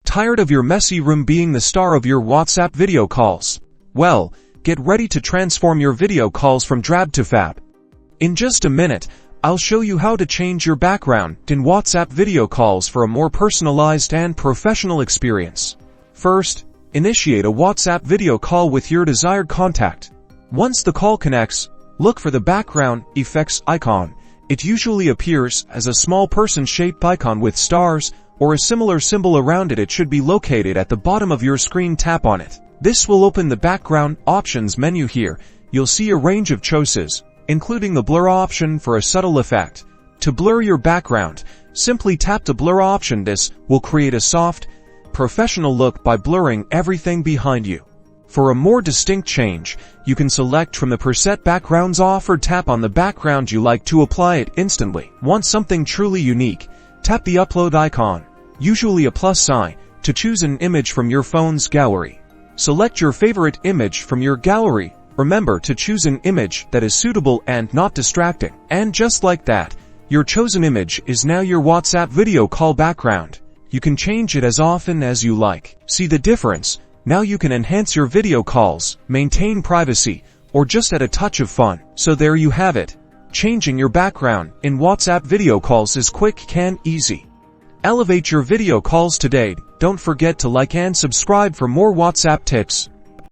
Tired of your messy room being the star of your WhatsApp video calls? Well, get ready to transform your video calls from drab to fab. In just a minute, I'll show you how to change your background in WhatsApp video calls for a more personalized and professional experience. First, initiate a WhatsApp video call with your desired contact. Once the call connects, look for the background effects icon. It usually appears as a small person-shaped icon with stars or a similar symbol around it. It should be located at the bottom of your screen. Tap on it. This will open the background options menu. Here, you'll see a range of choices, including the blur option for a subtle effect. To blur your background, simply tap the blur option. This will create a soft, professional look by blurring everything behind you. For a more distinct change, you can select from the preset backgrounds offered. Tap on the background you like to apply it instantly. Want something truly unique? Tap the upload icon, usually a plus sign, to choose an image from your phone's gallery. Select your favorite image from your gallery. Remember to choose an image that is suitable and not distracting. And just like that, your chosen image is now your WhatsApp video call background. You can change it as often as you like. See the difference? Now you can enhance your video calls, maintain privacy, or just add a touch of fun. So there you have it. Changing your background in WhatsApp video calls is quick and easy. Elevate your video calls today. Don't forget to like and subscribe for more WhatsApp tips.